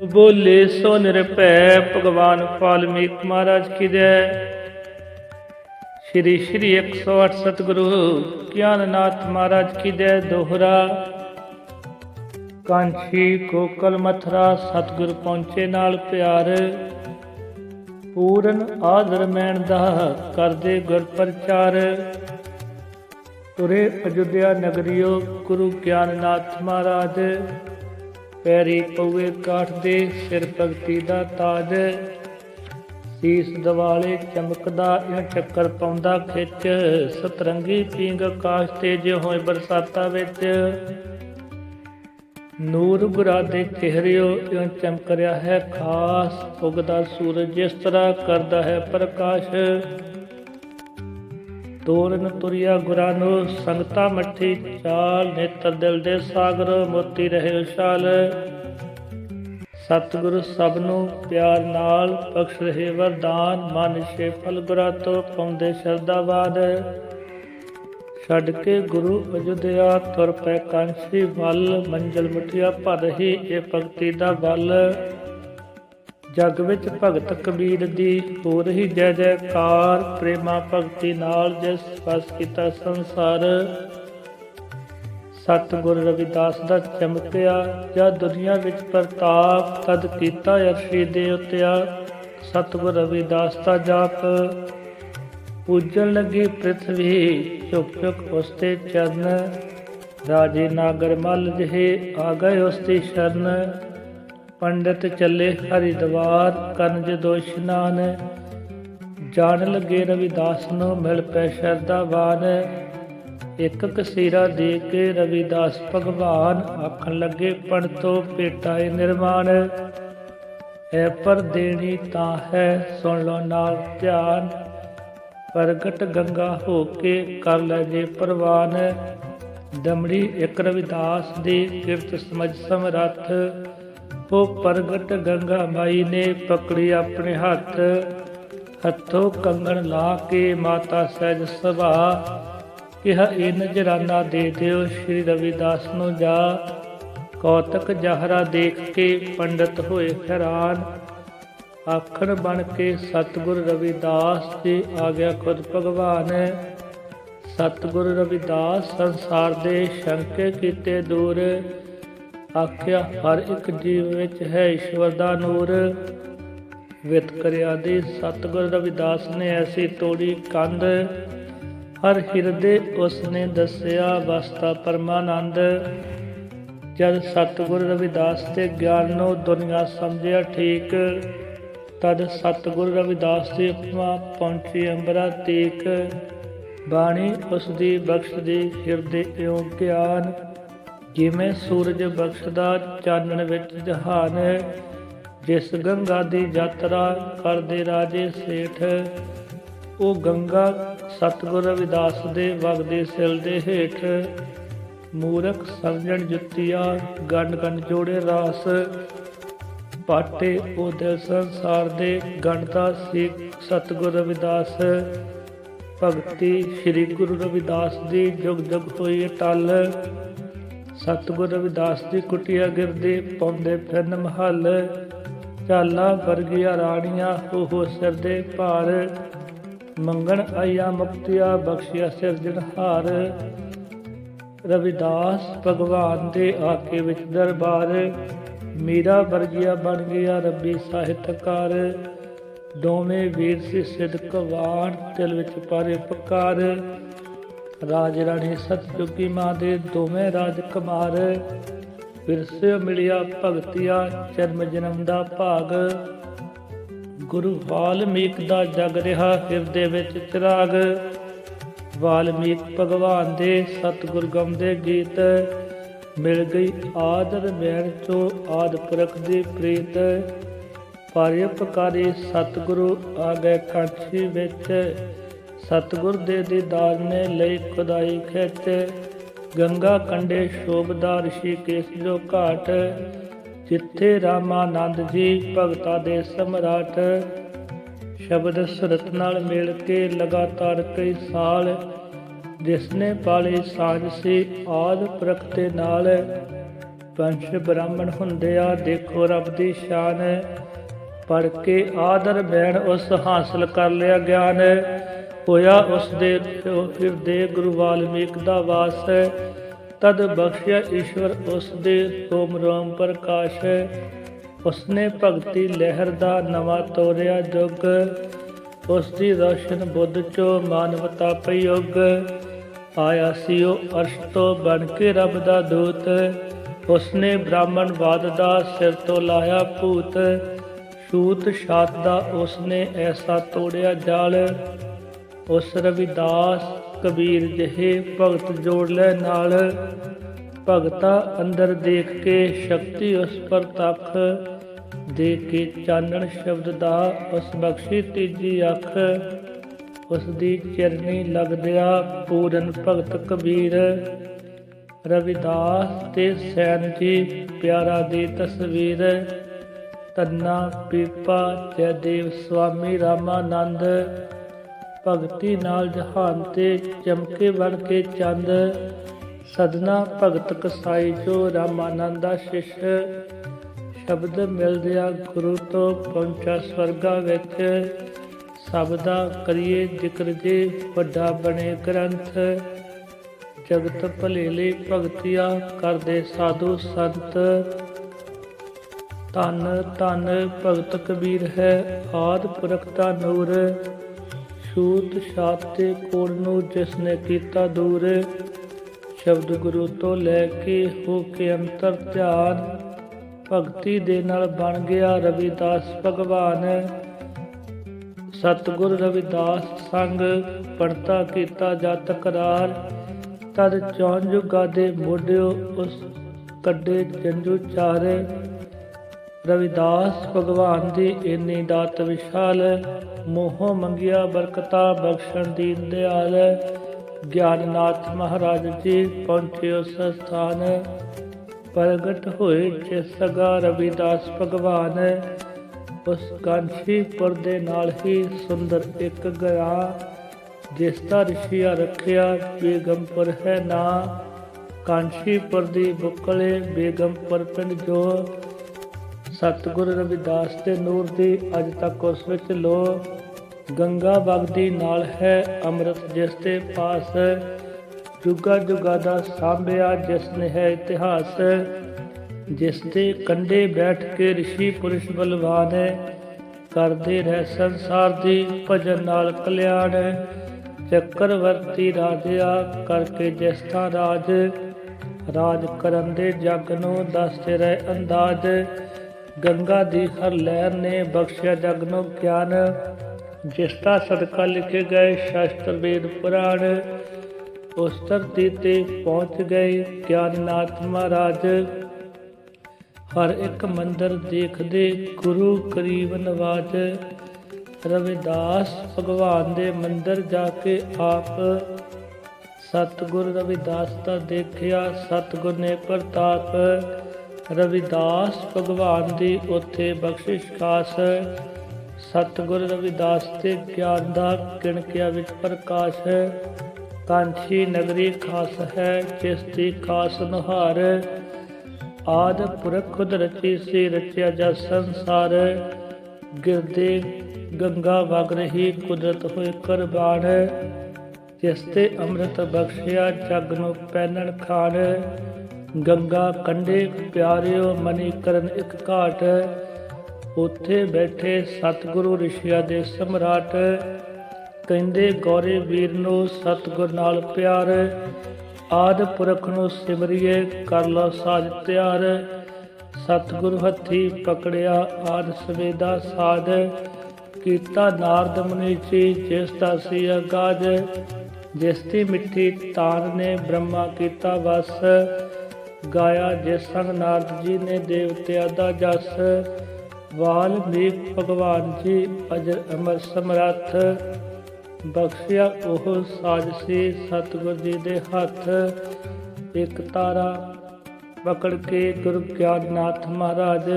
बोले सो निरभै भगवान वाल्मीकि महाराज की जय। श्री श्री 108 सतगुरु ज्ञाननाथ महाराज की जय। दोहरा कांची कोकल मथुरा सतगुर पहुँचे नाल प्यार। पूरन आदर मैन दा करदे गुर प्रचार। तुरे अयोध्या नगरियो गुरु ज्ञाननाथ महाराज। पैरी पौए काठ दे सिर भगती दा ताज। सीस दवाले चमकदा इह चक्कर पाउंदा खिच। सतरंगी पींग आकाश ते जे होए बरसाता विच। ਨੂਰ ਗੁਰਾਂ ਦੇ ਚਿਹਰਿਓ ਇਉਂ ਚਮਕ ਰਿਹਾ ਹੈ ਖਾਸ। ਉਗਦਾ ਸੂਰਜ ਜਿਸ ਤਰ੍ਹਾਂ ਕਰਦਾ ਹੈ ਪ੍ਰਕਾਸ਼। ਤੋਰਨ ਤੁਰਿਆ ਗੁਰਾਂ ਨੂੰ ਸੰਗਤਾ ਮੱਠੀ ਚਾਲ। ਨੇਤਰ ਦਿਲ ਦੇ ਸਾਗਰ ਮੋਤੀ ਰਹੇ ਉਛਾਲ। ਸਤਿਗੁਰੂ ਸਭ ਨੂੰ ਪਿਆਰ ਨਾਲ ਬਖਸ਼ ਰਹੇ ਵਰਦਾਨ। ਮਨ ਛੇ ਫਲ ਗੁਰਾਂ ਤੋਂ ਪਾਉਂਦੇ ਸ਼ਰਧਾਵਾਨ। ਛੱਡ ਕੇ ਗੁਰੂ ਅਯੁੱਧਿਆ ਤੁਰ ਪੈ ਕਾਂਸ਼ੀ ਵੱਲ। ਮੰਜ਼ਿਲ ਮੁਠੀਆ ਭਰ ਰਹੀ ਇਹ ਭਗਤੀ ਦਾ ਬਲ। ਜਗ ਵਿੱਚ ਭਗਤ ਕਬੀਰ ਦੀ ਹੋ ਰਹੀ ਜੈ ਜੈਕਾਰ। ਪ੍ਰੇਮਾ ਭਗਤੀ ਨਾਲ ਜਿਸ ਵਸ ਕੀਤਾ ਸੰਸਾਰ। ਸਤਿਗੁਰ ਰਵਿਦਾਸ ਦਾ ਚਮਕਿਆ ਜਦ ਦੁਨੀਆ ਵਿੱਚ ਪ੍ਰਤਾਪ। ਤਦ ਕੀਤਾ ਅਰਸ਼ੀ ਦੇ ਉਤਿਆ ਸਤਿਗੁਰ ਰਵਿਦਾਸ ਦਾ ਜਾਪ। ਪੂਜਣ ਲੱਗੀ ਪ੍ਰਿਥਵੀ ਝੁਕ ਝੁਕ ਉਸਤੇ ਚਰਨ। ਰਾਜੇ ਨਾਗਰ ਮੱਲ ਜਿਹੇ ਆ ਗਏ ਉਸਦੀ ਸ਼ਰਨ। ਪੰਡਿਤ ਚੱਲੇ ਹਰਿਦੁਆਰ ਕਰਨ ਜਦੋ ਇਸ਼ਨਾਨ। ਜਾਣ ਲੱਗੇ ਰਵਿਦਾਸ ਨੂੰ ਮਿਲ ਪੈ ਸ਼ਰਧਾਵਾਨ। ਇੱਕ ਕਸੀਰਾ ਦੇ ਕੇ ਰਵਿਦਾਸ ਭਗਵਾਨ। ਆਖਣ ਲੱਗੇ ਪੰਡਤੋ ਭੇਟਾਏ ਨਿਰਮਾਣ। ਹੈ ਪਰ ਦੇਣੀ ਤਾਂ ਹੈ ਸੁਣ ਲੋ ਨਾਲ ਧਿਆਨ। ਪ੍ਰਗਟ ਗੰਗਾ ਹੋ ਕੇ ਕਰ ਲੈ ਜੇ ਪ੍ਰਵਾਨ। ਦਮੜੀ ਇੱਕ ਰਵਿਦਾਸ ਦੀ ਕਿਰਤ ਸਮਝ ਸਮਰੱਥ। ਉਹ ਪ੍ਰਗਟ ਗੰਗਾ ਮਾਈ ਨੇ ਪਕੜੀ ਆਪਣੇ ਹੱਥ। ਹੱਥੋਂ ਕੰਗਣ ਲਾ ਕੇ ਮਾਤਾ ਸਹਿਜ ਸੁਭਾ। ਕਿਹਾ ਇਹ ਨਜ਼ਰਾਨਾ ਦੇ ਦਿਓ ਸ਼੍ਰੀ ਰਵਿਦਾਸ ਨੂੰ ਜਾ। ਕੌਤਕ ਜਾਹਰਾ ਦੇਖ ਕੇ ਪੰਡਤ ਹੋਏ ਹੈਰਾਨ। ਆਖਣ ਬਣ ਕੇ ਸਤਿਗੁਰ ਰਵਿਦਾਸ ਜੀ ਆ ਗਿਆ ਖੁਦ ਭਗਵਾਨ। ਸਤਿਗੁਰ ਰਵਿਦਾਸ ਸੰਸਾਰ ਦੇ ਸ਼ੰਕੇ ਕੀਤੇ ਦੂਰ। ਆਖਿਆ ਹਰ ਇੱਕ ਜੀਵ ਵਿੱਚ ਹੈ ਈਸ਼ਵਰ ਦਾ ਨੂਰ। ਵਿਤਕਰਿਆ ਦੀ ਸਤਿਗੁਰ ਰਵਿਦਾਸ ਨੇ ਐਸੀ ਤੋੜੀ ਕੰਧ। ਹਰ ਹਿਰਦੇ ਉਸ ਨੇ ਦੱਸਿਆ ਵਸਤਾ ਪਰਮਾਨੰਦ। ਜਦ ਸਤਿਗੁਰ ਰਵਿਦਾਸ ਦੇ ਗਿਆਨ ਨੂੰ ਦੁਨੀਆ ਸਮਝਿਆ ਠੀਕ। ਤਦ ਸਤਿਗੁਰ ਰਵਿਦਾਸ ਦੀ ਉਪਮਾ ਪਹੁੰਚੀ ਅੰਬਰਾ ਤੀਕ। ਬਾਣੀ ਉਸ ਦੀ ਬਖਸ਼ਦੀ ਹਿਰਦੇ ਇਉਂ ਗਿਆਨ। ਜਿਵੇਂ ਸੂਰਜ ਬਖਸ਼ਦਾ ਚਾਨਣ ਵਿੱਚ ਜਹਾਨ। ਜਿਸ ਗੰਗਾ ਦੀ ਯਾਤਰਾ ਕਰਦੇ ਰਾਜੇ ਸੇਠ। ਉਹ ਗੰਗਾ ਸਤਿਗੁਰ ਰਵਿਦਾਸ ਦੇ ਵਗਦੇ ਸਿਲ ਦੇ ਹੇਠ। ਮੂਰਖ ਸਮਝਣ ਜੁੱਤੀਆਂ ਗੰਢ ਗੰਢ ਜੋੜੇ ਰਾਸ। ਪਾਟੇ ਉਹ ਦਿਲ ਸੰਸਾਰ ਦੇ ਗੰਢਦਾ ਸੀ ਸਤਿਗੁਰ ਰਵਿਦਾਸ। ਭਗਤੀ ਸ਼੍ਰੀ ਗੁਰੂ ਰਵਿਦਾਸ ਦੀ ਜੁਗ ਜੁਗ ਹੋਈ ਅਟਲ। ਸਤਿਗੁਰ ਰਵਿਦਾਸ ਦੀ ਕੁਟੀਆ ਗਿਰਦੇ ਪਾਉਂਦੇ ਫਿਰਨ ਮਹੱਲ। ਚਾਲਾਂ ਵਰਗੀਆਂ ਰਾਣੀਆਂ ਹੋ ਸਿਰ ਦੇ ਭਾਰ। ਮੰਗਣ ਆਈਆਂ ਮੁਕਤੀਆਂ ਬਖਸ਼ਿਆ ਸਿਰਜਣਹਾਰ। ਰਵਿਦਾਸ ਭਗਵਾਨ ਦੇ ਆਕੇ ਵਿੱਚ ਦਰਬਾਰ। ਮੀਰਾ ਵਰਗੀਆ ਬਣ ਗਿਆ ਰੱਬੀ ਸਾਹਿਤਕਾਰ। ਦੋਵੇਂ ਵੀਰ ਸੀ ਸਿਦਕਵਾਨ ਦਿਲ ਵਿੱਚ ਪਾਰੇ ਪੁਕਾਰ। ਰਾਜ ਰਾਣੀ ਸਤਜੁਗੀ ਮਾਂ ਦੇ ਦੋਵੇਂ ਰਾਜ ਕੁਮਾਰ। ਵਿਰਸੇ ਮਿਲਿਆ ਭਗਤੀਆ ਜਨਮ ਜਨਮ ਦਾ ਭਾਗ। ਗੁਰੂ ਵਾਲਮੀਕ ਦਾ ਜਗ ਰਿਹਾ ਹਿਰਦੇ ਵਿੱਚ ਚਿਰਾਗ। ਵਾਲਮੀਕ ਭਗਵਾਨ ਦੇ ਸਤਿਗੁਰ ਗਾਉਂਦੇ ਗੀਤ। ਮਿਲ ਗਈ ਆਦਰ ਮੈਨ ਚੋ ਆਦਿ ਪੁਰਖ ਦੀ ਪ੍ਰੀਤ। ਪਰਉਪਕਾਰੀ ਸਤਿਗੁਰੂ ਆ ਗਏ ਕਾਂਛੀ ਵਿੱਚ। ਸਤਿਗੁਰ ਦੇ ਦੀਦਾਰ ਨੇ ਲਈ ਖੁਦਾਈ ਖਿੱਚ। ਗੰਗਾ ਕੰਢੇ ਸ਼ੋਭਦਾ ਰਿਸ਼ੀਕੇਸ਼ ਜੋ ਘਾਟ। ਜਿੱਥੇ ਰਾਮਾਨੰਦ ਜੀ ਭਗਤਾਂ ਦੇ ਸਮਰਾਟ। ਸ਼ਬਦ ਸੁਰਤ ਨਾਲ ਮਿਲ ਕੇ ਲਗਾਤਾਰ ਕਈ ਸਾਲ। ਜਿਸਨੇ ਪਾਲੀ ਸਾਂਝ ਸੀ ਆਦਿ ਪੁਰਖ ਦੇ ਨਾਲ। ਪੰਛ ਬ੍ਰਾਹਮਣ ਹੁੰਦੇ ਆ, ਦੇਖੋ ਰੱਬ ਦੀ ਸ਼ਾਨ। ਪੜ੍ਹ ਕੇ ਆਦਰ ਬੈਣ ਉਸ ਹਾਸਲ ਕਰ ਲਿਆ ਗਿਆਨ। ਹੋਇਆ ਉਸ ਦੇ ਹਿਰਦੇ ਗੁਰੂ ਵਾਲਮੀਕ ਦਾ ਵਾਸ। ਤਦ ਬਖਸ਼ਿਆ ਈਸ਼ਵਰ ਉਸ ਦੇ ਰੋਮ ਰੋਮ ਪ੍ਰਕਾਸ਼। ਉਸਨੇ ਭਗਤੀ ਲਹਿਰ ਦਾ ਨਵਾਂ ਤੋਰਿਆ ਜੁਗ। ਉਸ ਦੀ ਰੋਸ਼ਨ ਬੁੱਧ ਚੋਂ ਮਾਨਵਤਾ ਪਈ ਉਗ। ਆਇਆ ਸੀ ਉਹ ਅਰਸ਼ ਤੋਂ ਬਣ ਕੇ ਰੱਬ ਦਾ ਦੂਤ। ਉਸਨੇ ਬ੍ਰਾਹਮਣਵਾਦ ਦਾ ਸਿਰ ਤੋਂ ਲਾਇਆ ਭੂਤ। ਛੂਤ ਛਾਤ ਦਾ ਉਸਨੇ ਐਸਾ ਤੋੜਿਆ ਜਾਲ। ਉਸ ਰਵਿਦਾਸ ਕਬੀਰ ਜਿਹੇ ਭਗਤ ਜੋੜ ਲੈ ਨਾਲ। ਭਗਤਾ ਅੰਦਰ ਦੇਖ ਕੇ ਸ਼ਕਤੀ ਉਸ ਪਰ ਤੱਕ। ਦੇ ਕੇ ਚਾਨਣ ਸ਼ਬਦ ਦਾ ਉਸ ਬਖਸ਼ੀ ਤੀਜੀ ਅੱਖ। ਉਸ ਦੀ ਚਰਨੀ ਲੱਗਦਿਆ ਪੂਰਨ ਭਗਤ ਕਬੀਰ। ਰਵਿਦਾਸ ਤੇ ਸੈਨ ਜੀ ਪਿਆਰਾ ਦੀ ਤਸਵੀਰ। ਤੰਨਾ ਪੀਪਾ ਜੈਦੇਵ ਸਵਾਮੀ ਰਾਮਾਨੰਦ। ਭਗਤੀ ਨਾਲ ਜਹਾਨ ਤੇ ਚਮਕੇ ਬਣ ਕੇ ਚੰਦ। ਸਦਨਾ ਭਗਤ ਕਸਾਈ ਜੋ ਰਾਮਾਨੰਦ ਦਾ ਸ਼ਿਸ਼। ਸ਼ਬਦ ਮਿਲਦਿਆ ਗੁਰੂ ਤੋਂ ਪਹੁੰਚਾ ਸਵਰਗਾ ਵਿੱਚ। ਸਭ ਦਾ ਕਰੀਏ ਜ਼ਿਕਰ ਜੇ ਵੱਡਾ ਬਣੇ ਗ੍ਰੰਥ। ਜਗਤ ਭਲੇ ਲਈ ਭਗਤੀਆ ਕਰਦੇ ਸਾਧੂ ਸੰਤ। ਧੰਨ ਧੰਨ ਭਗਤ ਕਬੀਰ ਹੈ ਆਦਿ ਪੁਰਖ ਦਾ ਨੂਰ। ਛੂਤ ਛਾਤ ਤੇ ਕੋਲ ਨੂੰ ਜਿਸ ਨੇ ਕੀਤਾ ਦੂਰ। ਸ਼ਬਦ ਗੁਰੂ ਤੋਂ ਲੈ ਕੇ ਹੋ ਕੇ ਅੰਤਰ ਧਿਆਨ। ਭਗਤੀ ਦੇ ਨਾਲ ਬਣ ਗਿਆ ਰਵਿਦਾਸ ਭਗਵਾਨ। ਸਤਿਗੁਰ ਰਵਿਦਾਸ ਸੰਗ ਪੜਤਾ ਕੀਤਾ ਜਤ ਕਰਾਰ। ਤਦ ਚੌਂ ਜੁਗਾਂ ਦੇ ਮੋਢਿਓ ਉਸ ਕੱਢੇ ਜੰਝੂ ਚਾਰ। ਰਵਿਦਾਸ ਭਗਵਾਨ ਦੀ ਇੰਨੀ ਦਾਤ ਵਿਸ਼ਾਲ। ਮੋਹੋਂ ਮੰਗਿਆ ਬਰਕਤਾ ਬਖਸ਼ਣ ਦੀਨ ਦਿਆਲ। ਗਿਆਨਨਾਥ ਮਹਾਰਾਜ ਜੀ ਪਹੁੰਚੇ ਉਸ ਸਥਾਨ। ਪ੍ਰਗਟ ਹੋਏ ਜਿਸ ਸਗਾ ਰਵਿਦਾਸ ਭਗਵਾਨ। ਉਸ ਕਾਂਸ਼ੀਪੁਰ ਦੇ ਨਾਲ ਹੀ ਸੁੰਦਰ ਇੱਕ ਗ੍ਰਾਂ। ਜਿਸ ਦਾ ਰਿਸ਼ੀਆ ਰੱਖਿਆ ਬੇਗਮਪੁਰ ਹੈ ਨਾਂ। ਕਾਂਸ਼ੀਪੁਰ ਦੀ ਬੁੱਕਲੇ ਬੇਗਮਪੁਰ ਪਿੰਡ ਜੋ। ਸਤਿਗੁਰ ਰਵਿਦਾਸ ਦੇ ਨੂਰ ਦੀ ਅੱਜ ਤੱਕ ਉਸ ਵਿੱਚ ਲੋ। ਗੰਗਾ ਵਗਦੀ ਨਾਲ ਹੈ ਅੰਮ੍ਰਿਤ ਜਿਸ ਦੇ ਪਾਸ। ਜੁਗਾ ਜੁਗਾ ਦਾ ਸਾਂਭਿਆ ਜਿਸ ਨੇ ਹੈ ਇਤਿਹਾਸ। ਜਿਸ ਦੇ ਕੰਢੇ ਬੈਠ ਕੇ ਰਿਸ਼ੀ ਪੁਰਸ਼ ਬਲਵਾਨ। ਕਰਦੇ ਰਹਿ ਸੰਸਾਰ ਦੀ ਭਜਨ ਨਾਲ ਕਲਿਆਣ। ਚੱਕਰਵਰਤੀ ਰਾਜਿਆ ਕਰਕੇ ਜਿਸ ਦਾ ਰਾਜ। ਰਾਜ ਕਰਨ ਦੇ ਜਗ ਨੂੰ ਦੱਸਦੇ ਰਹੇ ਅੰਦਾਜ਼। ਗੰਗਾ ਦੀ ਹਰ ਲਹਿਰ ਨੇ ਬਖਸ਼ਿਆ ਜਗ ਨੂੰ ਗਿਆਨ। ਜਿਸ ਦਾ ਸਦਕਾ ਲਿਖੇ ਗਏ ਸ਼ਾਸਤਰ ਵੇਦ ਪੁਰਾਣ। ਉਸ ਧਰਤੀ ਤੇ ਪਹੁੰਚ ਗਏ ਗਿਆਨਨਾਥ ਮਹਾਰਾਜ। ਹਰ ਇੱਕ ਮੰਦਰ ਦੇਖਦੇ ਗੁਰੂ ਕਰੀਬ ਨਵਾਜ। ਰਵਿਦਾਸ ਭਗਵਾਨ ਦੇ ਮੰਦਰ ਜਾ ਕੇ ਆਪ। ਸਤਿਗੁਰ ਰਵਿਦਾਸ ਦਾ ਦੇਖਿਆ ਸਤਿਗੁਰ ਨੇ ਪ੍ਰਤਾਪ। ਰਵਿਦਾਸ ਭਗਵਾਨ ਦੀ ਉੱਥੇ ਬਖਸ਼ਿਸ਼ ਖਾਸ। ਸਤਿਗੁਰ ਰਵਿਦਾਸ ਤੇ ਗਿਆਨ ਦਾ ਕਿਣਕਿਆ ਵਿੱਚ ਪ੍ਰਕਾਸ਼। ਕਾਂਛੀ ਨਗਰੀ ਖਾਸ ਹੈ ਜਿਸ ਦੀ ਖਾਸ ਨੁਹਾਰ। ਆਦਿ ਪੁਰਖ ਖੁਦ ਰਚੀ ਸੀ ਰਚਿਆ ਜਗ ਸੰਸਾਰ। ਗਿਰਦੇ ਗੰਗਾ ਵਗ ਰਹੀ ਕੁਦਰਤ ਹੋਏ ਕੁਰਬਾਨ। ਜਿਸ ਤੇ ਅੰਮ੍ਰਿਤ ਬਖਸ਼ਿਆ ਜਗ ਨੂੰ ਪਹਿਨਣ ਖਾਨ। ਗੰਗਾ ਕੰਢੇ ਪਿਆਰਿਓ ਮਨੀ ਕਰਨ ਇੱਕ ਘਾਟ। ਉੱਥੇ ਬੈਠੇ ਸਤਿਗੁਰੂ ਰਿਸ਼ੀਆਂ ਦੇ ਸਮਰਾਟ। ਕਹਿੰਦੇ ਗੌਰੇ ਵੀਰ ਨੂੰ ਸਤਿਗੁਰ ਨਾਲ ਪਿਆਰ। ਆਦਿ ਪੁਰਖ ਨੂੰ ਸਿਮਰਿਏ ਕਰ ਲਓ ਸਾਜ ਤਿਆਰ। ਸਤਿਗੁਰੂ ਹੱਥੀ ਪਕੜਿਆ ਆਦਿ ਸਵੇਦਾ ਸਾਧ। ਕੀਤਾ ਨਾਰਦ ਮੁਨੀ ਜੀ ਜਿਸ ਦਾ ਸੀ ਆਗਾਜ਼। ਜਿਸ ਦੀ ਮਿੱਠੀ ਤਾਨ ਨੇ ਬ੍ਰਹਮਾ ਕੀਤਾ ਵਸ। ਗਾਇਆ ਜਿਸ ਸੰਗ ਨਾਰਦ ਜੀ ਨੇ ਦੇਵਤਿਆਂ ਦਾ ਜਸ। ਵਾਲਮੀਕ ਭਗਵਾਨ ਜੀ ਅਜਰ ਅਮਰ ਸਮਰੱਥ। ਬਖਸ਼ਿਆ ਉਹ ਸਾਜ ਸੀ ਸਤਿਗੁਰ ਜੀ ਦੇ ਹੱਥ। ਇੱਕ ਤਾਰਾ ਪਕੜ ਕੇ ਗੁਰੂ ਗਿਆਨਨਾਥ ਮਹਾਰਾਜ।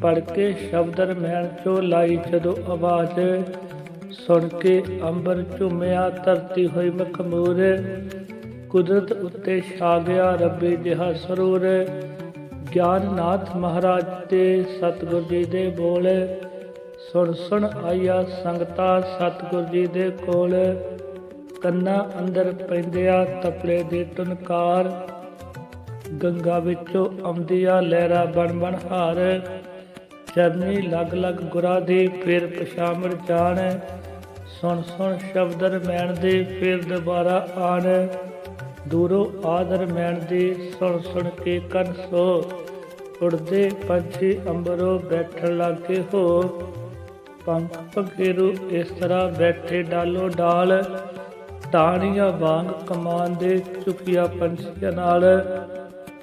ਪੜ੍ਹ ਕੇ ਸ਼ਬਦ ਰਮੈਣ ਚੋਂ ਲਾਈ ਜਦੋਂ ਆਵਾਜ਼। ਸੁਣ ਕੇ ਅੰਬਰ ਝੂਮਿਆ ਧਰਤੀ ਹੋਈ ਮਖਮੂਰ। ਕੁਦਰਤ ਉੱਤੇ ਛਾ ਗਿਆ ਰੱਬੀ ਜਿਹਾ ਸਰੂਰ। ਗਿਆਨਨਾਥ ਮਹਾਰਾਜ ਦੇ ਸਤਿਗੁਰ ਜੀ ਦੇ ਬੋਲ, ਸੁਣ ਸੁਣ ਆਇਆ ਸੰਗਤਾ ਸਤਿਗੁਰ ਜੀ ਦੇ ਕੋਲ। ਕੰਨਾਂ ਅੰਦਰ ਪੈਂਦਿਆ ਤਪਲੇ ਦੀ ਟੁਨਕਾਰ, ਗੰਗਾ ਵਿੱਚੋਂ ਆਉਂਦੀਆਂ ਲਹਿਰਾਂ ਬਣ ਬਣ ਹਾਰ। ਚਰਨੀ ਲਗ ਲਗ ਗੁਰਾਂ ਦੀ ਫਿਰ ਪਛਾਮੜ ਜਾਣ, ਸੁਣ ਸੁਣ ਸ਼ਬਦ ਰਮੈਣ ਦੇ ਫਿਰ ਦੁਬਾਰਾ ਆਣ। ਦੂਰੋਂ ਆਦਰ ਮੈਣ ਦੀ ਸੁਣ ਸੁਣ ਕੇ ਕੰਨ ਸੋ, ਉੜਦੇ ਪੰਛੀ ਅੰਬਰੋਂ ਬੈਠਣ ਲਾਗੇ ਹੋ। ਪੰਖ ਪਖੇਰੂ ਇਸ ਤਰ੍ਹਾਂ ਬੈਠੇ ਡਾਲੋ ਡਾਲ, ਟਾਹਣੀਆਂ ਵਾਂਗ ਕਮਾਨ ਦੇ ਝੁਕੀਆ ਪੰਛੀਆਂ ਨਾਲ।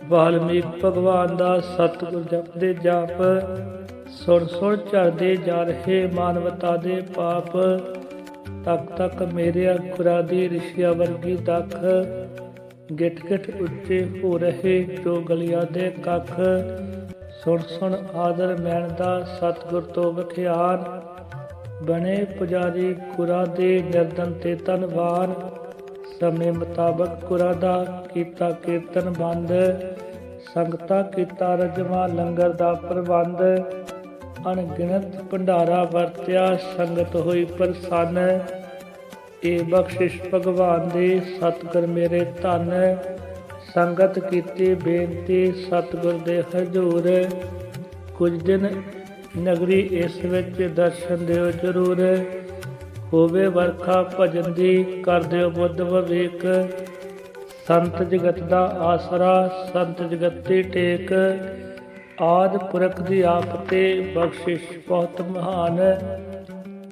ਵਾਲਮੀਕ ਭਗਵਾਨ ਦਾ ਸਤਿਗੁਰ ਜਪਦੇ ਜਾਪ, ਸੁਣ ਸੁਣ ਝੜਦੇ ਜਾ ਰਹੇ ਮਾਨਵਤਾ ਦੇ ਪਾਪ। ਤੱਕ ਤੱਕ ਮੇਰਿਆ ਗੁਰਾਂ ਦੀ ਰਿਸ਼ੀਆ ਵਰਗੀ ਦਖ, ਗਿੱਠ ਗਿੱਠ ਉੱਚੇ ਹੋ ਰਹੇ ਜੋ ਗਲੀਆਂ ਦੇ ਕੱਖ। ਸੁਣ ਸੁਣ ਆਦਰ ਮੈਣ ਦਾ ਸਤਿਗੁਰ ਤੋਂ ਵਖਿਆਨ, ਬਣੇ ਪੁਜਾਰੀ ਗੁਰਾਂ ਦੇ ਨਿਰਦਨ ਤੇ ਧਨਵਾਨ। ਸਮੇਂ ਮੁਤਾਬਕ ਗੁਰਾਂ ਦਾ ਕੀਤਾ ਕੀਰਤਨ ਬੰਦ, ਸੰਗਤਾਂ ਕੀਤਾ ਰਜਵਾ ਲੰਗਰ ਦਾ ਪ੍ਰਬੰਧ। ਅਣਗਿਣਤ ਭੰਡਾਰਾ ਵਰਤਿਆ ਸੰਗਤ ਹੋਈ ਪ੍ਰਸੰਨ, ਇਹ ਬਖਸ਼ਿਸ਼ ਭਗਵਾਨ ਦੀ ਸਤਿਗੁਰ ਮੇਰੇ ਧੰਨ। ਸੰਗਤ ਕੀਤੀ ਬੇਨਤੀ ਸਤਿਗੁਰ ਦੇ ਹਜ਼ੂਰ, ਕੁਝ ਦਿਨ ਨਗਰੀ ਇਸ ਵਿੱਚ ਦਰਸ਼ਨ ਦਿਓ ਜ਼ਰੂਰ। ਹੋਵੇ ਵਰਖਾ ਭਜਨ ਦੀ ਕਰ ਦਿਓ ਬੁੱਧ ਵਿਵੇਕ, ਸੰਤ ਜਗਤ ਦਾ ਆਸਰਾ ਸੰਤ ਜਗਤ ਦੀ ਟੇਕ। ਆਦਿ ਪੁਰਖ ਦੀ ਆਪ ਤੇ ਬਖਸ਼ਿਸ਼ ਬਹੁਤ ਮਹਾਨ,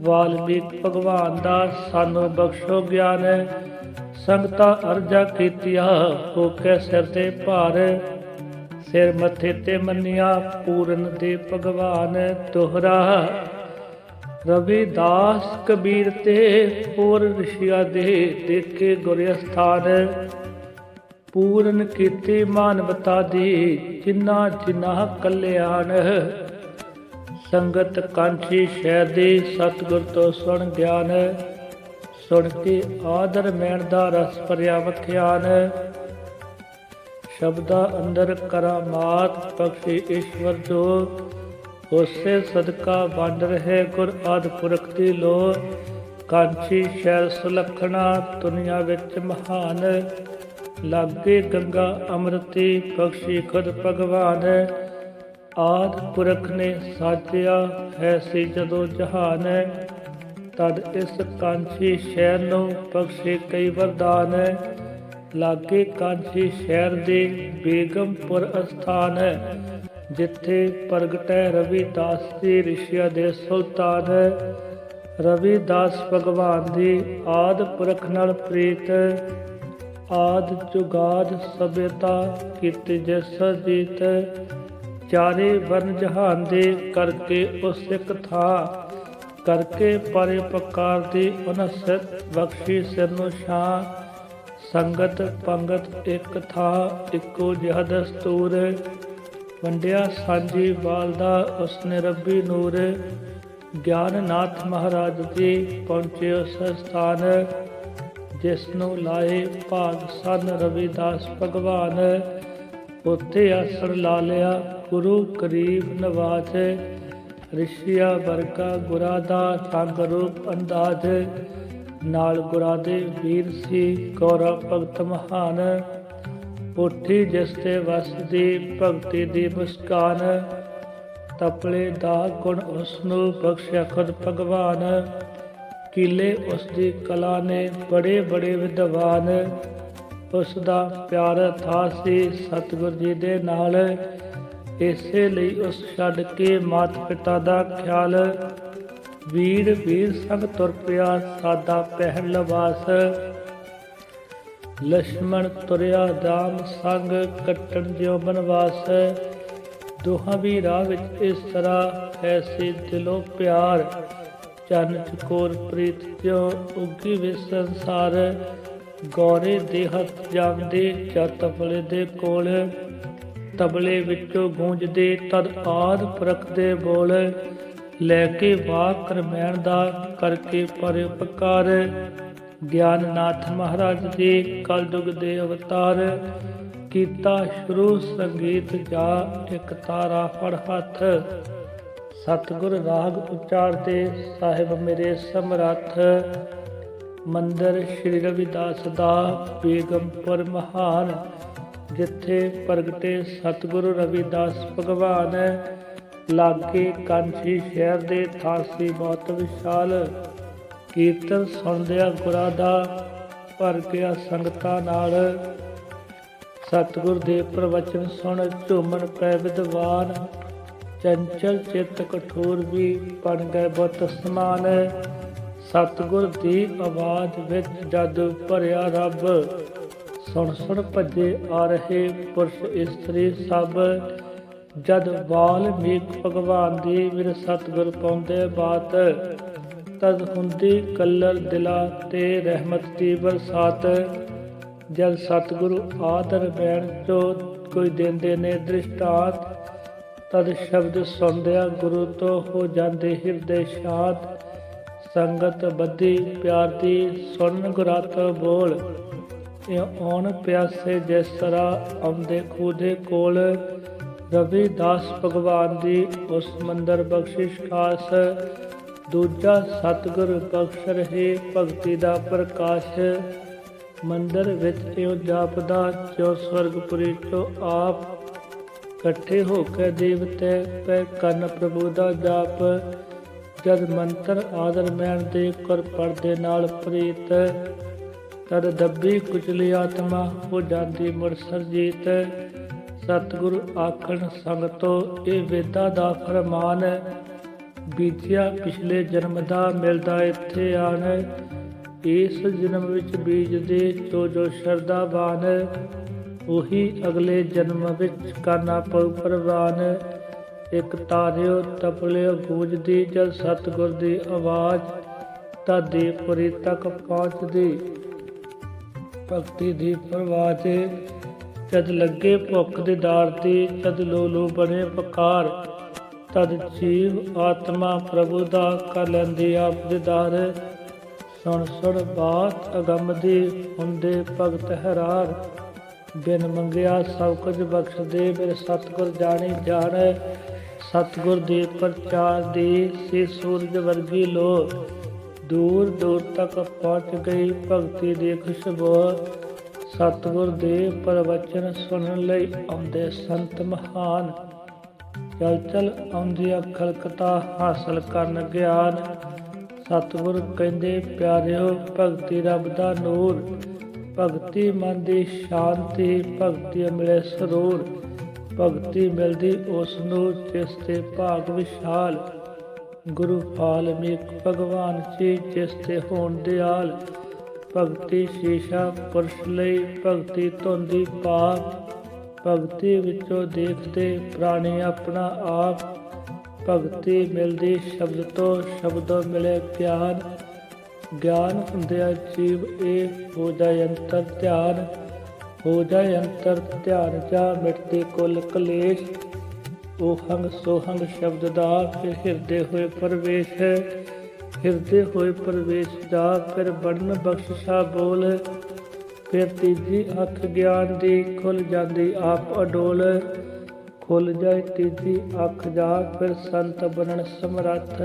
ਵਾਲਮੀਕ ਭਗਵਾਨ ਦਾ ਸਾਨੂੰ ਬਖਸ਼ੋ ਗਿਆਨ। ਸੰਗਤਾਂ ਅਰਜ਼ਾ ਕੀਤੀਆਂ ਹੋ ਕੇ ਸਿਰ ਤੇ ਭਾਰ, ਸਿਰ ਮੱਥੇ ਤੇ ਮੰਨਿਆ ਪੂਰਨ ਦੇ ਭਗਵਾਨ ਦੋਹਰਾ। ਰਵਿਦਾਸ ਕਬੀਰ ਤੇ ਹੋਰ ਰਿਸ਼ੀਆਂ ਦੇ ਦੇਖੇ ਗੁਰ ਅਸਥਾਨ, ਪੂਰਨ ਕੀਤੀ ਮਾਨਵਤਾ ਦੀ ਜਿਨ੍ਹਾਂ ਜਿਨ੍ਹਾਂ ਕਲਿਆਣ। ਸੰਗਤ ਕਾਂਛੀ ਸ਼ਹਿਰ ਦੀ ਸਤਿਗੁਰ ਤੋਂ ਸੁਣ ਗਿਆਨ, ਸੁਣ ਕੇ ਆਦਰ ਮੈਣ ਦਾ ਰਸ ਭਰਿਆ ਵਖਿਆਨ। ਸ਼ਬਦਾਂ ਅੰਦਰ ਕਰਾਮਾਤ ਬਖਸ਼ੇ ਈਸ਼ਵਰ ਜੋ, ਉਸੇ ਸਦਕਾ ਵੰਡ ਰਹੇ ਗੁਰ ਆਦਿ ਪੁਰਖ ਦੀ ਲੋ। ਕਾਂਛੀ ਸ਼ਹਿਰ ਸੁਲੱਖਣਾ ਦੁਨੀਆ ਵਿੱਚ ਮਹਾਨ, ਲਾਗੇ ਗੰਗਾ ਅੰਮ੍ਰਿਤੀ ਬਖਸ਼ੀ ਖੁਦ ਭਗਵਾਨ। ਆਦਿ ਪੁਰਖ ਨੇ ਸਾਜਿਆ ਹੈ ਸੀ ਜਦੋਂ ਜਹਾਨ, ਤਦ ਇਸ ਕਾਂਛੀ ਸ਼ਹਿਰ ਨੂੰ ਬਖਸ਼ੇ ਕਈ ਵਰਦਾਨ। ਲਾਗੇ ਕਾਂਛੀ ਸ਼ਹਿਰ ਦੇ ਬੇਗਮਪੁਰ ਅਸਥਾਨ, ਜਿੱਥੇ ਪ੍ਰਗਟੈ ਰਵਿਦਾਸ ਜੀ ਰਿਸ਼ੀਆਂ ਦੇ ਸੁਲਤਾਨ। ਰਵਿਦਾਸ ਭਗਵਾਨ ਦੀ ਆਦਿ ਪੁਰਖ ਨਾਲ ਪ੍ਰੀਤ, ਆਦਿ ਜੁਗਾਦ ਸਭਿਅਤਾ ਕੀਤੀ ਜਿਸ ਜੀਤ। ਚਾਰੇ ਵਰਨ ਜਹਾਨ ਦੇ ਕਰਕੇ ਉਸ ਇੱਕ ਥਾਂ, ਕਰਕੇ ਪਰੇ ਪਕਾਰ ਦੀ ਉਨਸਤ ਬਖਸ਼ੀ ਸਿਰ ਨੂੰ ਛਾਂ। ਸੰਗਤ ਪੰਗਤ ਇੱਕ ਥਾਂ ਇੱਕੋ ਜਿਹਾ ਦਸਤੂਰ, ਵੰਡਿਆ ਸਾਂਝੀ ਵਾਲਦਾ ਉਸਨੇ ਰੱਬੀ ਨੂਰ। ਗਿਆਨਨਾਥ ਮਹਾਰਾਜ ਜੀ ਪਹੁੰਚੇ ਉਸ ਸਥਾਨ, ਜਿਸ ਨੂੰ ਲਾਏ ਭਾਗ ਸਨ ਰਵਿਦਾਸ ਭਗਵਾਨ। ਉੱਥੇ ਆਸਣ ਲਾ ਲਿਆ ਗੁਰੂ ਕਰੀਬ ਨਵਾਜ, ਰਿਸ਼ੀਆ ਵਰਗਾ ਗੁਰਾਂ ਦਾ ਰੰਗ ਰੂਪ ਅੰਦਾਜ਼। ਨਾਲ ਗੁਰਾਂ ਦੇ ਵੀਰ ਸੀ ਗੌਰਵ ਭਗਤ ਮਹਾਨ, ਉੱਠੀ ਜਿਸ ਤੇ ਵਸਦੀ ਭਗਤੀ ਦੀ ਮੁਸਕਾਨ। ਤਪਲੇ ਦਾ ਗੁਣ ਉਸ ਨੂੰ ਬਖਸ਼ਿਆ ਖੁਦ ਭਗਵਾਨ, ਕੀਲੇ ਉਸ ਦੀ ਕਲਾ ਨੇ ਬੜੇ ਬੜੇ ਵਿਦਵਾਨ। ਉਸ ਦਾ ਪਿਆਰ ਥਾ ਸੀ ਸਤਿਗੁਰ ਜੀ ਦੇ ਨਾਲ, ਇਸੇ ਲਈ ਉਸ ਛੱਡ ਕੇ ਮਾਤ ਪਿਤਾ ਦਾ ਖਿਆਲ। ਵੀਰ ਵੀਰ ਸੰਗ ਤੁਰ ਪਿਆ ਸਾਦਾ ਪਹਿਨ ਲਬਾਸ, ਲਛਮਣ ਤੁਰਿਆ ਰਾਮ ਸੰਗ ਕੱਟਣ ਜਿਉ ਬਨਵਾਸ। ਦੋਹਾਂ ਵੀ ਰਾਹ ਵਿੱਚ ਇਸ ਤਰ੍ਹਾਂ ਐਸੇ ਦਿਲੋਂ ਪਿਆਰ, ਚੰਨ ਚਕੋਰ ਪ੍ਰੀਤ ਜਿਉ ਉੱਗੀ ਵੇ ਸੰਸਾਰ। ਗੌਰੇ ਦੇ ਹੱਥ ਜਾਂਦੇ ਜਾਂ ਤਬਲੇ ਦੇ ਕੋਲ, ਤਬਲੇ ਵਿੱਚੋਂ ਗੂੰਜਦੇ ਤਦ ਆਦਿ ਪੁਰਖ ਦੇ ਬੋਲ। ਲੈ ਕੇ ਵਾਕ ਰਮੈਣ ਦਾ ਕਰਕੇ ਪਰ ਉਪਕਾਰ, ਗਿਆਨਨਾਥ ਮਹਾਰਾਜ ਜੀ ਕਲਯੁਗ ਦੇ ਅਵਤਾਰ। ਕੀਤਾ ਸ਼ੁਰੂ ਸੰਗੀਤ ਜਾ, ਇੱਕ ਤਾਰਾ ਫੜ ਹੱਥ। ਸਤਿਗੁਰ ਰਾਗ ਉਚਾਰਦੇ ਸਾਹਿਬ ਮੇਰੇ ਸਮਰੱਥ। ਮੰਦਰ ਸ਼੍ਰੀ ਰਵਿਦਾਸ ਦਾ ਬੇਗਮਪੁਰ ਮਹਾਨ, ਜਿੱਥੇ ਪ੍ਰਗਟੇ ਸਤਿਗੁਰੂ ਰਵਿਦਾਸ ਭਗਵਾਨ। ਲਾਗੇ ਕਾਂਚੀ ਸ਼ਹਿਰ ਦੇ ਥਾਂ ਸੀ ਬਹੁਤ ਵਿਸ਼ਾਲ। ਕੀਰਤਨ ਸੁਣਦਿਆਂ ਗੁਰਾਂ ਦਾ ਭਰ ਗਿਆ ਸੰਗਤਾਂ ਨਾਲ। ਸਤਿਗੁਰ ਦੇ ਪ੍ਰਵਚਨ ਸੁਣ ਝੂਮਣ ਪੈ ਵਿਦਵਾਨ। ਚੰਚਲ ਚਿੱਤ ਕਠੋਰ ਵੀ ਬਣ ਗਏ ਬੁੱਤ ਸਮਾਨ। ਸਤਿਗੁਰ ਦੀ ਆਵਾਜ਼ ਵਿੱਚ ਜਦ ਭਰਿਆ ਰੱਬ, ਸੁਣ ਸੁਣ ਭੱਜੇ ਆ ਰਹੇ ਪੁਰਸ਼ ਇਸਤਰੀ ਸਭ। ਜਦ ਵਾਲਮੀਕ ਭਗਵਾਨ ਦੀ ਮੇਰੇ ਸਤਿਗੁਰ ਪਾਉਂਦੇ ਬਾਤ, ਤਦ ਹੁੰਦੀ ਕਲਰ ਦਿਲਾਂ ਤੇ ਰਹਿਮਤ ਦੀ ਬਰਸਾਤ। ਜਦ ਸਤਿਗੁਰੂ ਆਦਰ ਬੈਣ ਚੋ ਕੋਈ ਦਿੰਦੇ ਨੇ ਦ੍ਰਿਸ਼ਟਾਂਤ, ਤਦ ਸ਼ਬਦ ਸੁਣਦਿਆਂ ਗੁਰੂ ਤੋਂ ਹੋ ਜਾਂਦੇ ਹਿਰਦੇ ਸ਼ਾਂਤ। ਸੰਗਤ ਬੱਧੀ ਪਿਆਰ ਦੀ ਸੁਣ ਗੁਰਾਤ ਬੋਲ, ਇਹ ਆਉਣ ਪਿਆਸੇ ਜਿਸ ਤਰ੍ਹਾਂ ਆਉਂਦੇ ਖੂਹ ਦੇ ਕੋਲ। ਰਵਿਦਾਸ ਭਗਵਾਨ ਦੀ ਉਸ ਮੰਦਰ ਬਖਸ਼ਿਸ਼ ਖਾਸ, ਦੂਜਾ ਸਤਿਗੁਰ ਬਖਸ਼ ਰਹੇ ਭਗਤੀ ਦਾ ਪ੍ਰਕਾਸ਼। ਮੰਦਰ ਵਿੱਚ ਇਉਂ ਜਾਪਦਾ ਜੋ ਸਵਰਗਪੁਰੀ ਚੋਂ ਆਪ, ਇਕੱਠੇ ਹੋ ਕੇ ਦੇਵਤੇ ਪੈ ਕੰਨ ਪ੍ਰਭੂ ਦਾ ਜਾਪ। ਜਦ ਮੰਤਰ ਆਦਰ ਮੈਣ ਦੇ ਕਰ ਪੜਦੇ ਨਾਲ ਪ੍ਰੀਤ, ਤਦ ਦੱਬੀ ਕੁਚਲੀ ਆਤਮਾ ਹੋ ਜਾਂਦੀ ਮੁੜ ਸਰਜੀਤ। ਸਤਿਗੁਰੂ ਆਖਣ ਸੰਗਤੋ ਇਹ ਵੇਦਾਂ ਦਾ ਫਰਮਾਨ, ਬੀਜਿਆ ਪਿਛਲੇ ਜਨਮ ਦਾ ਮਿਲਦਾ ਇੱਥੇ ਆਣ। ਇਸ ਜਨਮ ਵਿੱਚ ਬੀਜਦੇ ਜੋ ਸ਼ਰਧਾਵਾਨ, ਉਹੀ ਅਗਲੇ ਜਨਮ ਵਿੱਚ ਕਰਨਾ ਪਊ ਪ੍ਰਵਾਨ। ਇੱਕ ਤਾਰਿਓ ਤਪਲਿਓ ਗੂੰਜਦੀ ਜਦ ਸਤਿਗੁਰ ਦੀ ਆਵਾਜ਼, ਤਦ ਦੇਵਪੁਰੀ ਤੱਕ ਪਹੁੰਚਦੀ ਭਗਤੀ ਦੀ ਪ੍ਰਵਾਜ। ਜਦ ਲੱਗੇ ਭੁੱਖ ਦੀਦਾਰ ਦੀ, ਤਦ ਲੋ ਬਣੇ ਪਕਾਰ। ਤਦ ਜੀਵ ਆਤਮਾ ਪ੍ਰਭੂ ਦਾ ਕਰ ਲੈਂਦੀ ਆਪ ਦੀਦਾਰ। ਸੁਣ ਸੁਣ ਬਾਤ ਅਗੰਮ ਦੀ ਹੁੰਦੇ ਭਗਤ ਹੈਰਾਨ। ਬਿਨ ਮੰਗਿਆ ਸਭ ਕੁਝ ਬਖਸ਼ਦੇ ਮੇਰੇ ਸਤਿਗੁਰ ਜਾਣੀ ਜਾਣ। ਸਤਿਗੁਰ ਦੇ ਪ੍ਰਚਾਰ ਦੀ ਸੀ ਸੂਰਜ ਵਰਗੀ ਲੋ, ਦੂਰ ਦੂਰ ਤੱਕ ਪਹੁੰਚ ਗਈ ਭਗਤੀ ਦੀ ਖੁਸ਼ਬੂ। ਸਤਿਗੁਰ ਦੇ ਪ੍ਰਵਚਨ ਸੁਣਨ ਲਈ ਆਉਂਦੇ ਸੰਤ ਮਹਾਨ, ਚਲ ਚਲ ਆਉਂਦੀ ਖਲਕਤਾ ਹਾਸਲ ਕਰਨ ਗਿਆਨ। ਸਤਿਗੁਰ ਕਹਿੰਦੇ ਪਿਆਰਿਓ ਭਗਤੀ ਰੱਬ ਦਾ ਨੂਰ, ਭਗਤੀ ਮਨ ਦੀ ਸ਼ਾਂਤੀ, ਭਗਤੀ ਮਿਲੇ ਸਰੂਰ। ਭਗਤੀ ਮਿਲਦੀ ਉਸ ਨੂੰ ਜਿਸ ਤੇ ਭਾਗ ਵਿਸ਼ਾਲ, ਗੁਰੂ ਵਾਲਮੀਕ ਭਗਵਾਨ ਜੀ ਜਿਸ ਤੇ ਹੋਣ ਦਿਆਲ। ਭਗਤੀ ਸ਼ੀਸ਼ਾ ਪੁਰਸ਼ ਲਈ ਭਗਤੀ ਧੁੰਦੀ ਪਾਪ, ਭਗਤੀ ਵਿੱਚੋਂ ਦੇਖਦੇ ਪ੍ਰਾਣੀ ਆਪਣਾ ਆਪ। ਭਗਤੀ ਮਿਲਦੀ ਸ਼ਬਦ ਤੋਂ ਸ਼ਬਦੋਂ ਮਿਲੇ ਗਿਆਨ, ਗਿਆਨ ਹੁੰਦਿਆਂ ਜੀਵ ਇਹ ਹੋ ਜਾਏ ਅੰਤਰ ਧਿਆਨ। ਹੋ ਜਾਏ ਅੰਤਰ ਧਿਆਨ ਜਾ ਮਿਟਦੇ ਕੁੱਲ ਕਲੇਸ਼, ਓਹੰਗ ਸੋਹੰਗ ਸ਼ਬਦ ਦਾ ਫਿਰ ਹਿਰਦੇ ਹੋਏ ਪ੍ਰਵੇਸ਼। ਹਿਰਦੇ ਹੋਏ ਪ੍ਰਵੇਸ਼ ਦਾ ਫਿਰ ਬੜਨ ਬਖਸ਼ਿਸ਼ਾ ਬੋਲ। ਫਿਰ ਤੀਜੀ ਅੱਖ ਗਿਆਨ ਦੀ ਖੁੱਲ ਜਾਂਦੀ ਆਪ ਅਡੋਲ। ਖੁੱਲ ਜਾਏ ਤੀਜੀ ਅੱਖ ਜਾ ਫਿਰ ਸੰਤ ਬਣਨ ਸਮਰੱਥ।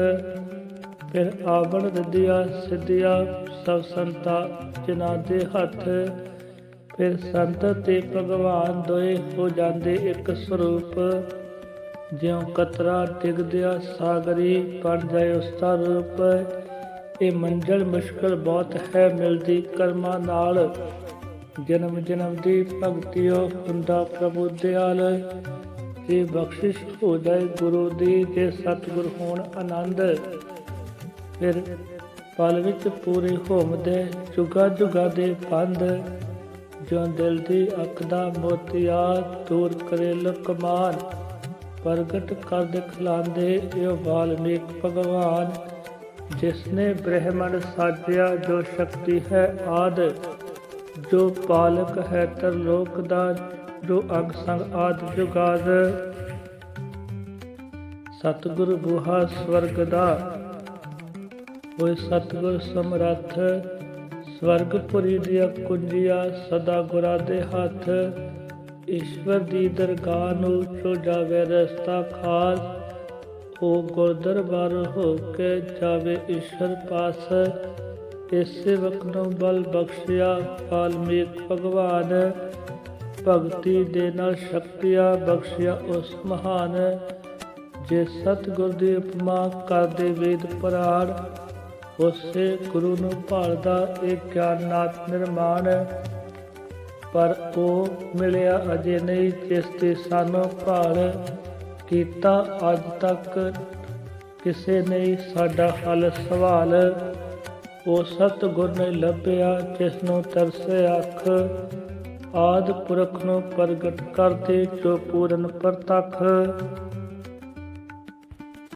ਫਿਰ ਆਵਣ ਰਿੱਧੀਆਂ ਸਿੱਧੀਆਂ ਸਭ ਸੰਤਾਂ ਜਿਨ੍ਹਾਂ ਦੇ ਹੱਥ। ਫਿਰ ਸੰਤ ਤੇ ਭਗਵਾਨ ਦੋਏ ਹੋ ਜਾਂਦੇ ਇੱਕ ਸਰੂਪ। ਜਿਉਂ ਕਤਰਾ ਡਿੱਗਦਿਆਂ ਸਾਗਰੀ ਬਣ ਜਾਏ ਉਸਦਾ ਰੂਪ। ਇਹ ਮੰਜ਼ਿਲ ਮੁਸ਼ਕਿਲ ਬਹੁਤ ਹੈ ਮਿਲਦੀ ਕਰਮਾਂ ਨਾਲ, ਜਨਮ ਜਨਮ ਦੀ ਭਗਤੀਓ ਹੁੰਦਾ ਪ੍ਰਭੂ ਦਿਆਲ। ਜੇ ਬਖਸ਼ਿਸ਼ ਹੋ ਜਾਏ ਗੁਰੂ ਦੀ, ਜੇ ਸਤਿਗੁਰ ਹੋਣ ਆਨੰਦ, ਫਿਰ ਪਲ ਵਿੱਚ ਪੂਰੇ ਹੋਮਦੇ ਜੁਗਾ ਜੁਗਾ ਦੇ ਬੰਦ। ਜੋ ਦਿਲ ਦੀ ਅੱਖ ਦਾ ਮੋਤੀਆ ਦੂਰ ਕਰੇ ਲੁਕਮਾਨ, ਪ੍ਰਗਟ ਕਰ ਦਿਖਲਾਉਂਦੇ ਇਹ ਵਾਲਮੀਕ ਭਗਵਾਨ। ਜਿਸਨੇ ਬ੍ਰਹਮੰਡ ਸਾਜਿਆ ਜੋ ਸ਼ਕਤੀ ਹੈ ਆਦ, ਜੋ ਪਾਲਕ ਹੈ ਤਰਲੋਕ ਦਾ, ਜੋ ਅੰਗ ਸੰਗ ਆਦ ਜੁਗਾਦ। ਸਤਿਗੁਰ ਬੂਹਾ ਸਵਰਗ ਦਾ ਹੋਏ ਸਤਿਗੁਰ ਸਮਰੱਥ। ਸਵਰਗਪੁਰੀ ਦੀਆਂ ਕੁੰਜੀਆਂ ਸਦਾ ਗੁਰਾਂ ਦੇ ਹੱਥ। ਈਸ਼ਵਰ ਦੀ ਦਰਗਾਹ ਨੂੰ ਜੋ ਜਾਵੇ ਰਸਤਾ ਖਾਸ, ਉਹ ਗੁਰਦਰਬਾਰ ਹੋ ਕੇ ਜਾਵੇ ਈਸ਼ਵਰ ਪਾਸ। ਇਸ ਸੇਵਕ ਨੂੰ ਬਲ ਬਖਸ਼ਿਆ ਵਾਲਮੀਕ ਭਗਵਾਨ, ਭਗਤੀ ਦੇ ਨਾਲ ਸ਼ਕਤੀਆਂ ਬਖਸ਼ਿਆ ਉਸ ਮਹਾਨ। ਜੇ ਸਤਿਗੁਰ ਦੀ ਉਪਮਾ ਕਰਦੇ ਵੇਦ ਪੁਰਾਣ, ਉਸੇ ਗੁਰੂ ਨੂੰ ਭਾਲਦਾ ਇਹ ਗਿਆਨਨਾਥ ਨਿਰਮਾਣ। ਪਰ ਉਹ ਮਿਲਿਆ ਅਜੇ ਨਹੀਂ ਜਿਸ ਦੀ ਸਾਨੂੰ ਭਾਲ, ਕੀਤਾ ਅੱਜ ਤੱਕ ਕਿਸੇ ਨੇ ਸਾਡਾ ਹੱਲ ਸਵਾਲ। ਉਹ ਸਤਿਗੁਰ ਨੇ ਲੱਭਿਆ ਜਿਸ ਨੂੰ ਤਰਸੇ ਅੱਖ, ਆਦਿ ਪੁਰਖ ਨੂੰ ਪ੍ਰਗਟ ਕਰਦੇ ਜੋ ਪੂਰਨ ਪ੍ਰਤੱਖ।